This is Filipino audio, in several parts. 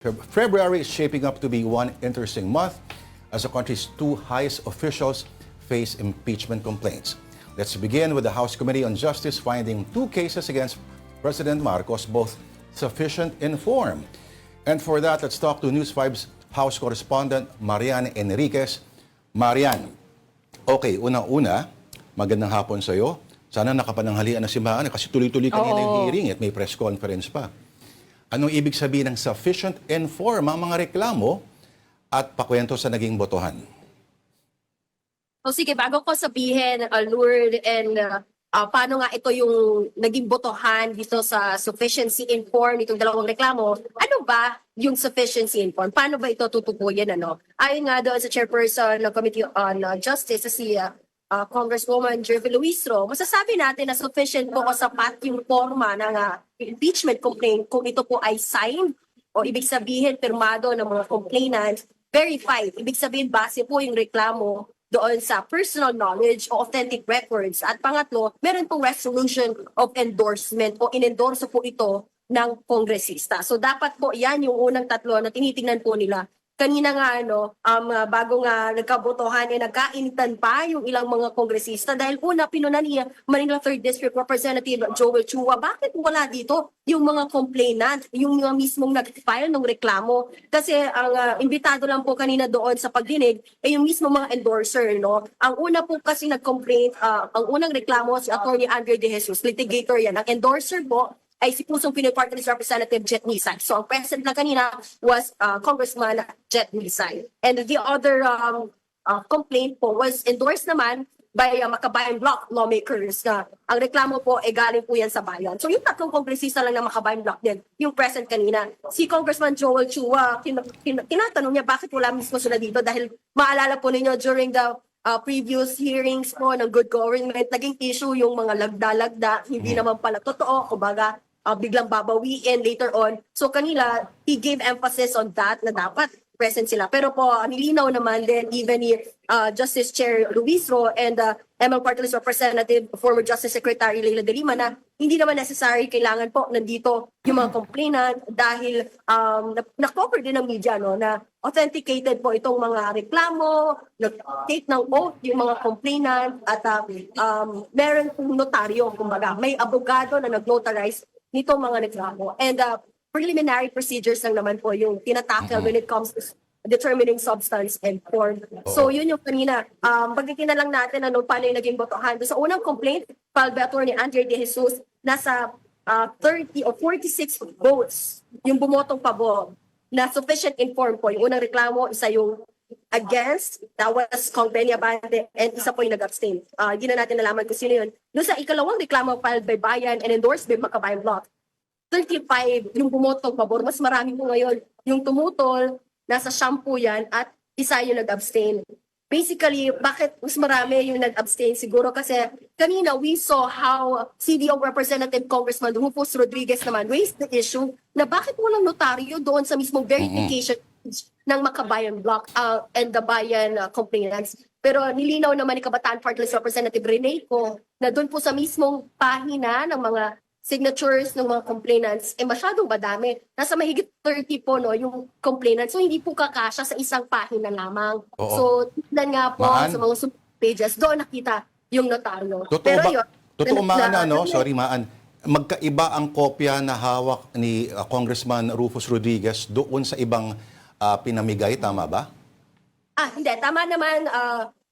February is shaping up to be one interesting month as the country's two highest officials face impeachment complaints. Let's begin with the House Committee on Justice finding two cases against President Marcos, both sufficient in form. And for that, let's talk to News 5's House correspondent Marian Enriquez. Marian, okay, unang-una, magandang hapon sa iyo. Sana nakapananghalian na si Maan kasi tuloy-tuloy kanina yung hearing at may press conference pa. Anong ibig sabihin ng sufficient in form ang mga reklamo at pakwento sa naging botohan? O sige, bago ko sabihin, Lourdes, and paano nga ito yung naging botohan dito sa sufficiency in form, itong dalawang reklamo, ano ba yung sufficiency in form? Paano ba ito tutukuyin? Ayon nga doon sa chairperson ng Committee on Justice, si Congresswoman Jervy Luistro, masasabi natin na sufficient po o sapat yung forma ng impeachment complaint kung ito po ay signed o ibig sabihin pirmado ng mga complainants, verified. Ibig sabihin base po yung reklamo doon sa personal knowledge o authentic records. At pangatlo, meron pong resolution of endorsement o inendorso po ito ng kongresista. So dapat po yan yung unang tatlo na tinitingnan po nila. Kanina nga bago nga nagkabotohan nagkainitan pa yung ilang mga kongresista dahil una pinunan niya Manila 3rd District Representative Joel Chua, bakit wala dito yung mga complainant, yung mga mismong nag-file ng reklamo? Kasi ang imbitado lang po kanina doon sa pagdinig ay yung mismo mga endorser, no? Ang una po kasi nag-complain, ang unang reklamo si Attorney Andre De Jesus, litigator yan. Ang endorser po ay si pusong Pinoy Party List Representative Jet Nisay. So ang present na kanina was Congressman Jet Nisay. And the other complaint po was endorsed naman by Makabayan Bloc lawmakers na ang reklamo po ay galing po yan sa bayan. So yung tatlong kongresista lang ng Makabayan Bloc din, yung present kanina. Si Congressman Joel Chua, tinatanong niya bakit wala mismo sila dito dahil maalala po ninyo during the previous hearings po ng good government, naging issue yung mga lagda-lagda, hindi naman pala totoo, kumbaga biglang babawiin later on. So kanila, he gave emphasis on that na dapat present sila. Pero po, nilinaw naman din even ni Justice Chair Luistro and ML Party List Representative, former Justice Secretary Leila de Lima na hindi naman necessary kailangan po nandito yung mga complainant dahil na-cover din ng media na authenticated po itong mga reklamo, nag-take ng oath yung mga complainant at meron pong notaryo, kumbaga may abogado na nag-notarize nitong mga reklamo. And preliminary procedures lang naman po yung tinatakil when it comes to determining substance and form. So yun yung kanina. Pagkikin na lang natin paano yung naging botohan. So unang complaint, filed by Attorney Andre De Jesus, nasa 30 o 46 votes yung bumotong pabor na sufficient informed po. Yung unang reklamo, isa yung against, that was Kong Benya Bande, and isa po yung nag-abstain. Hindi na natin nalaman kung sino yun. Doon sa ikalawang reklamo filed by Bayan and endorsed by Makabayan Bloc, 35 yung bumotong pabor. Mas marami po ngayon yung tumutol, nasa shampoo yan, at isa yung nag-abstain. Basically, bakit mas marami yung nag-abstain? Siguro kasi kanina we saw how CDO Representative Congressman Rufus Rodriguez naman raised the issue na bakit walang notaryo doon sa mismong verification ng Makabayan Bloc and the Bayan complainants. Pero nilinaw naman ni Kabataan Party List Representative Rene Co na doon po sa mismong pahina ng mga signatures ng mga complainants, masyadong madami. Nasa mahigit 30 po yung complainants. So hindi po kakasya sa isang pahina lamang. Oo. So tignan nga po sa mga pages, doon nakita yung notaryo. Totoo Pero ba, yun, totoo Maan, sorry Maan, magkaiba ang kopya na hawak ni Congressman Rufus Rodriguez doon sa ibang pinamigay, tama ba? Hindi. Tama naman,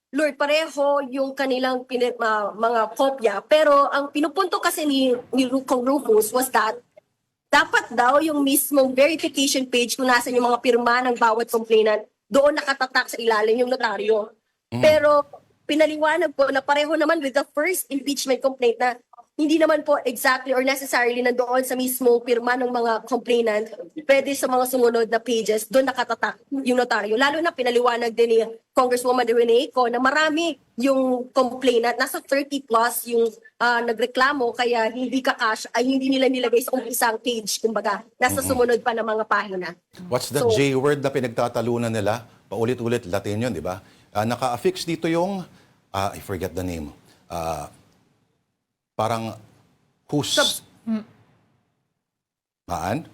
Lord, pareho yung kanilang mga kopya. Pero ang pinupunto kasi ni Kong Rufus was that dapat daw yung mismong verification page kung nasan yung mga pirma ng bawat complainant, doon nakatatak sa ilalim yung notaryo. Pero pinaliwanag po na pareho naman with the first impeachment complaint na hindi naman po exactly or necessarily nandoon sa mismong pirma ng mga complainant, pwede sa mga sumunod na pages, doon nakatatak yung notaryo. Lalo na pinaliwanag din ni Congresswoman Rene Co na marami yung complainant, nasa 30 plus yung nagreklamo, kaya hindi hindi nila nilagay sa isang page, kumbaga, nasa sumunod pa ng mga pahina. What's the J-word na pinagtatalunan nila? Paulit-ulit, Latin yun, di ba? Naka-affix dito yung, I forget the name, parang who's... Maan?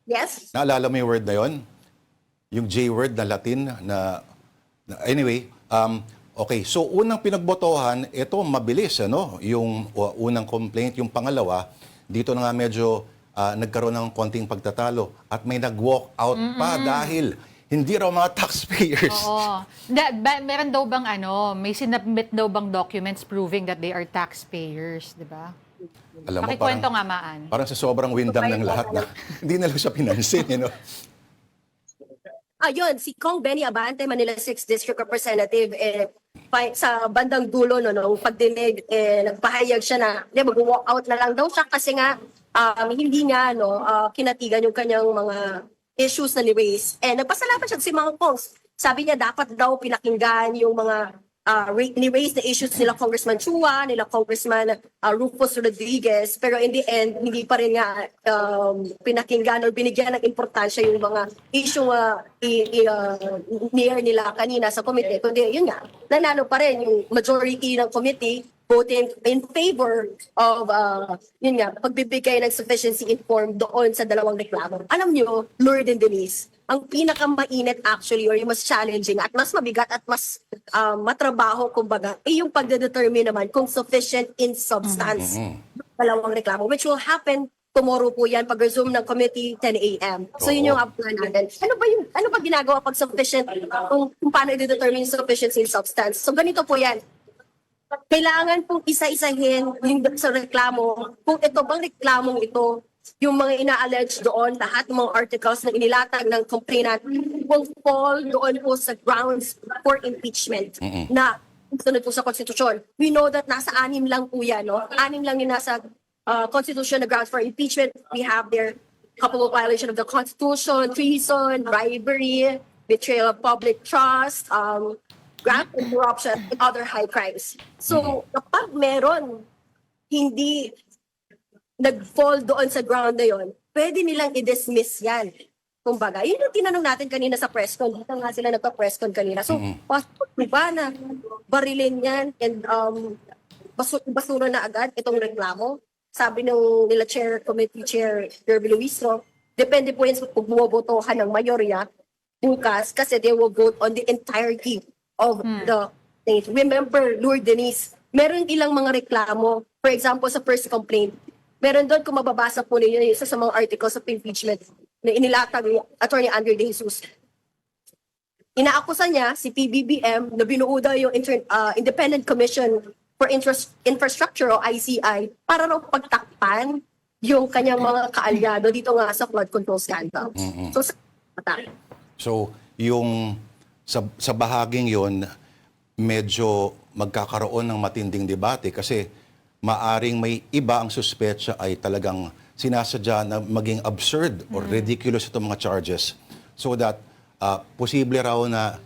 Yes? Naalala mo yung word na yon? Yung J-word na Latin anyway, okay. So, unang pinagbotohan, ito mabilis, ano? Yung unang complaint, yung pangalawa, dito na nga medyo nagkaroon ng konting pagtatalo at may nag-walk out pa dahil hindi raw mga taxpayers. Oo. Meron daw bang may sinubmit daw bang documents proving that they are taxpayers, di ba? Alam mo, Pakikwento nga, Maan. parang sa sobrang windang ng lahat na hindi na lang siya pinansin, you know? Ayun, si Kong Benny Abante, Manila 6th District Representative, sa bandang dulo, nung pagdinig, nagpahayag siya na, mag-walk out na lang daw siya kasi nga, hindi nga, kinatigan yung kanyang mga issues na ni-raise. Nagpasalamat siya si Mang Kongs. Sabi niya, dapat daw pinakinggan yung mga ni-raise na issues nila Congressman Chua, nila Congressman Rufus Rodriguez, pero in the end, hindi pa rin nga pinakinggan o binigyan ng importansya yung mga issue near nila kanina sa committee. Kundi yun nga, nanalo pa rin yung majority ng committee voting in favor of yun nga, pagbibigay ng sufficiency informed doon sa dalawang reklamo. Alam nyo, Lord and Denise, ang pinakamainit actually or yung mas challenging at mas mabigat at mas matrabaho kumbaga ay yung pagdedetermine naman kung sufficient in substance dalawang reklamo, which will happen tomorrow po yan pag-resume ng committee 10 a.m. So yun yung upload natin. Ano ba ginagawa pag sufficient, kung paano i-determine yung sufficiency in substance? So ganito po yan. Kailangan pong isa-isahin yung sa reklamo. Kung ito bang reklamong ito, yung mga ina-allege doon, lahat ng mga articles na inilatag ng complainant will fall doon po sa grounds for impeachment na sunod po sa konstitusyon. We know that nasa 6 lang po yan, no? 6 lang yung nasa constitution na grounds for impeachment. We have there culpable violation of the constitution, treason, bribery, betrayal of public trust, graft and corruption, and other high crimes. So, kapag meron hindi nag-fall doon sa ground na yon, pwede nilang i-dismiss yan. Kumbaga, yun yung tinanong natin kanina sa press con. Dito nga sila nagpa-press con kanina. So, possible ba na barilin yan and basura na agad itong reklamo? Sabi ng nila committee chair, Kirby Luistro, depende po yan sa kung bumobotohan ng mayorya bukas kasi they will vote on the entirety of the state. Remember, Lord Denise, meron ilang mga reklamo. For example, sa first complaint, meron doon kung mababasa po ninyo isa sa mga articles of impeachment na inilatag ni Attorney Andre De Jesus. Inaakusa niya si PBBM na binuo daw yung Independent Commission for Infrastructure o ICI para raw pagtakpan yung kanyang mga kaalyado dito nga sa flood control scandal. So, yung sa bahaging yon medyo magkakaroon ng matinding debate kasi maaring may iba ang suspetsa ay talagang sinasadya na maging absurd or ridiculous itong mga charges so that posible raw na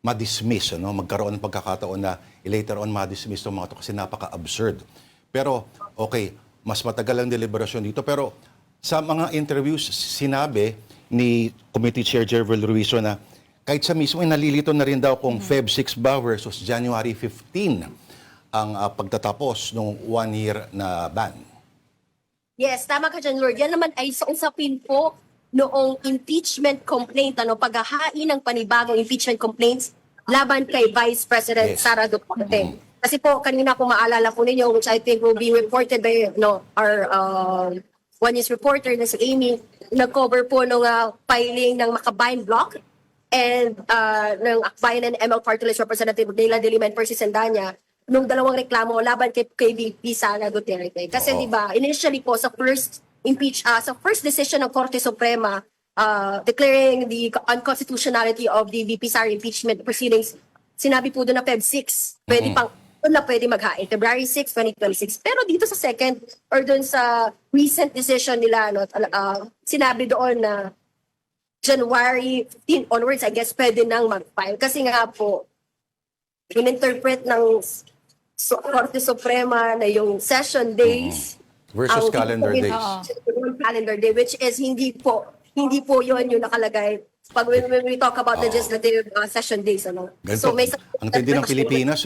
ma-dismiss, magkaroon ng pagkakataon na later on ma-dismiss itong mga ito kasi napaka-absurd. Pero, okay, mas matagal ang deliberasyon dito. Pero sa mga interviews, sinabi ni Committee Chair Jervel Ruizo na kahit sa mismo, nalilito na rin daw kung Feb 6 ba versus January 15 ang pagtatapos ng 1-year na ban. Yes, tama ka dyan, Lord. Yan naman ay sa usapin po noong impeachment complaint, paghahain ng panibagong impeachment complaints laban kay Vice President Sara Duterte. Kasi po, kanina kung maalala po ninyo, which I think will be reported by our One News reporter na si Amy, nag-cover po nung filing ng Makabayan Block and ng Akbayan and ML Party List Representative Leila de Lima and Percy Sendanya nung dalawang reklamo laban kay VP Sara Duterte. Kasi di ba initially po sa first decision ng Korte Suprema declaring the unconstitutionality of the VP Sara impeachment proceedings, sinabi po doon na Feb 6, pwede maghain, February 6, 2026. Pero dito sa second or doon sa recent decision nila, sinabi doon na January 15 onwards, I guess, pwede nang mag-file. Kasi nga po, in-interpret ng Korte Suprema na yung session days versus calendar days. Calendar day, which is hindi po yun yung nakalagay pag when we talk about legislative session days. Ganito, so, ang tindi ng Pilipinas,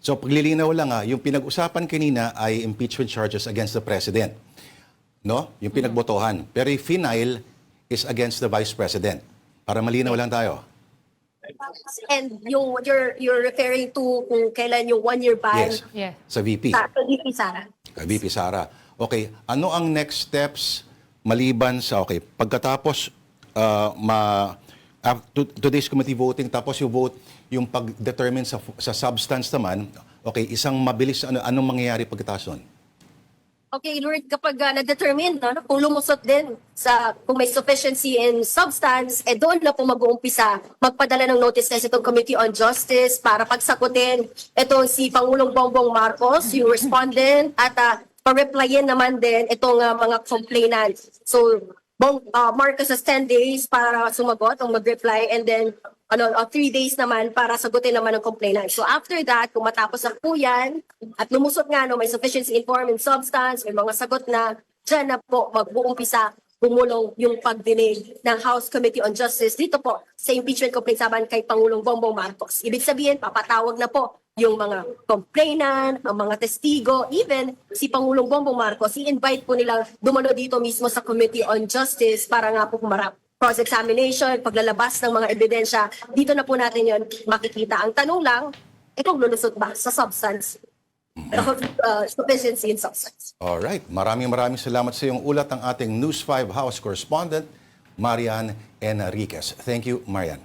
So, paglilinaw lang, yung pinag-usapan kanina ay impeachment charges against the President. Yung pinagbotohan. Pero yung final, is against the Vice President. Para malinaw lang tayo. And yung you're referring to kung kailan yung 1-year ban Yes. Yeah. Sa VP. sa VP Sara. VP Sara. Okay, ano ang next steps maliban sa, pagkatapos today's committee voting, tapos yung vote, yung pag-determine sa substance naman, isang mabilis, anong mangyayari pagkatapos nun? Okay, Lord, kapag na-determine, no, kung lumusot din kung may sufficiency in substance, doon na po mag-uumpisa magpadala ng notice na itong Committee on Justice para pagsagutin itong si Pangulong Bongbong Marcos, yung respondent, at pa-replyin naman din itong mga complainants. So, Marcos has 10 days para sumagot o mag-reply, and then 3 days naman para sagutin naman ng complainant. So after that, kung matapos na po yan, at lumusot nga may sufficiency in form and substance, may mga sagot na, dyan na po mag-uumpisa bumulong yung pagdinig ng House Committee on Justice dito po sa impeachment complaint saban kay Pangulong Bongbong Marcos. Ibig sabihin, papatawag na po yung mga complainant, ang mga testigo, even si Pangulong Bongbong Marcos, i-invite po nila dumalo dito mismo sa Committee on Justice para nga po kumarap cross-examination, paglalabas ng mga ebidensya, dito na po natin yon makikita. Ang tanong lang, kung lulusot ba sa substance, sufficiency in substance. Alright, maraming salamat sa iyong ulat ng ating News 5 House correspondent, Marian Enriquez. Thank you, Marian.